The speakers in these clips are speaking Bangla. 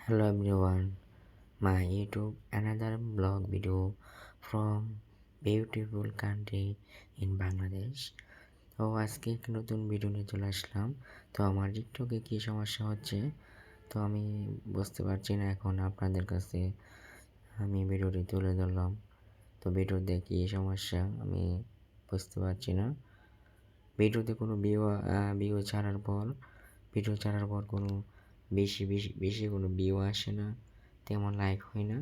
Hello everyone, my YouTube another blog video from beautiful country in Bangladesh. তো আজকে একটা নতুন ভিডিও নিয়ে চলে আসলাম। তো আমার টিকটকে কী সমস্যা হচ্ছে তো আমি বুঝতে পারছি না, এখন আপনাদের কাছে আমি ভিডিওটি তুলে ধরলাম। তো ভিডিওতে কী সমস্যা আমি বুঝতে পারছি না। ভিডিওতে কোনো ভিউ ছাড়ার পর কোনো বেশি কোনো ভিউ আসে না, তেমন লাইক হয় না।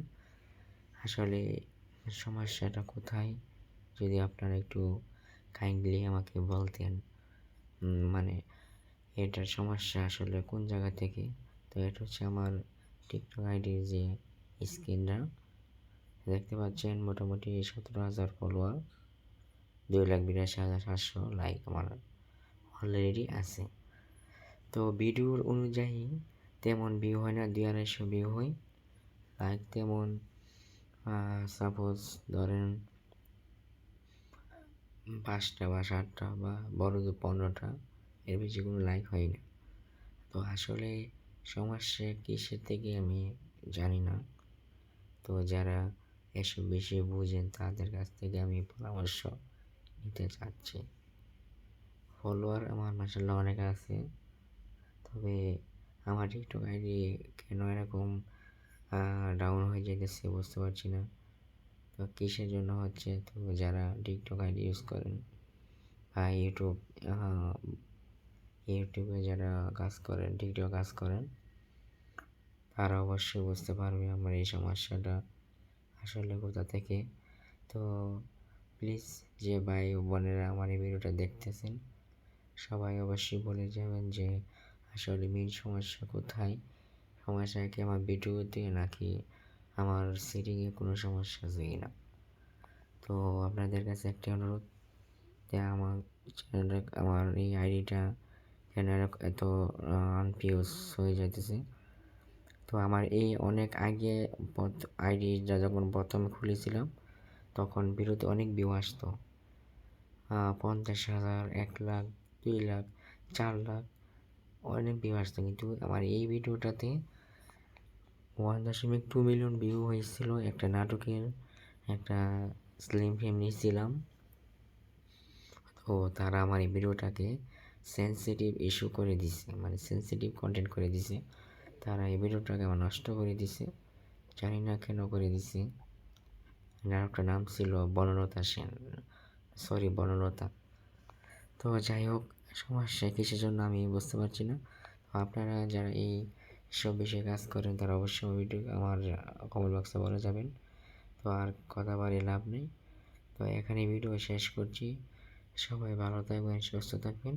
আসলে সমস্যাটা কোথায় যদি আপনারা একটু কাইন্ডলি আমাকে বলতেন, মানে এটার সমস্যা আসলে কোন জায়গা থেকে। তো এটা হচ্ছে আমার টিকটক আইডির যে স্ক্রিনটা দেখতে পাচ্ছেন, মোটামুটি 17,000 ফলোয়ার, 2,82,700 লাইক আমার অলরেডি আছে। তো ভিডিওর অনুযায়ী তেমন ভিউ হয় না, 200-250 ভিউ হয়। লাইক তেমন সাপোজ ধরেন 5টা বা 7টা বা বড় 15টা, এর বেশি কোনো লাইক হয় না। তো আসলে সমস্যা কিসের থেকে আমি জানি না। তো যারা এসব বিষয়ে বুঝেন তাদের কাছ থেকে আমি পরামর্শ নিতে চাচ্ছি। ফলোয়ার আমার মাশাআল্লাহ অনেক আছে, তবে আমার টিকটক আইডি কেন এরকম ডাউন হয়ে যেতেছে বুঝতে পারছি না। তো কিসের জন্য হচ্ছে, তো যারা টিকটক আইডি ইউজ করেন বা ইউটিউবে যারা কাজ করেন, টিকটক কাজ করেন, তারা অবশ্যই বুঝতে পারবে আমার এই সমস্যাটা আসলে কোথা থেকে। তো প্লিজ যে ভাই বোনেরা আমার এই ভিডিওটা দেখতেছেন, সবাই অবশ্যই বলে যাবেন যে আসলে মেন সমস্যা কোথায়। সমস্যা কি আমার ভিডিওতে নাকি আমার সেটিংয়ে কোনো সমস্যা আছে কিনা। তো আপনাদের কাছে একটি অনুরোধ যে আমার চ্যানেলটা, আমার এই আইডিটা কেন এত আনভিউজ হয়ে যাইতেছে। তো আমার এই অনেক আগে আইডিটা যখন প্রথম খুলেছিলাম তখন ভিডিওতে অনেক ভিউ আসতো, 50,000, 1 লাখ, 2 লাখ, 4 লাখ অনেক ভিউ আসতো। কিন্তু আমার এই ভিডিওটাতে 1.2 মিলিয়ন ভিউ হয়েছিল। একটা নাটকের একটা স্লিম ফ্যামিলি ছিলাম। তো তারা আমার এই ভিডিওটাকে সেন্সিটিভ ইস্যু করে দিছে, মানে সেন্সিটিভ কন্টেন্ট করে দিছে। তারা এই ভিডিওটাকে আমার নষ্ট করে দিছে, জানি না কেন করে দিছে। নাটকটার নাম ছিল বনলতা সেন, বনলতা। তো যাই হোক, সমস্যা কিসের জন্য আমি বুঝতে পারছি না। তো আপনারা যারা এই সব বিষয়ে কাজ করেন তারা অবশ্যই ভিডিও আমার কমেন্ট বক্সে বলে যাবেন। তো আর কথা বাড়িয়ে লাভ নেই। তো এখানে ভিডিও শেষ করছি। সবাই ভালো থাকবেন, সুস্থ থাকবেন।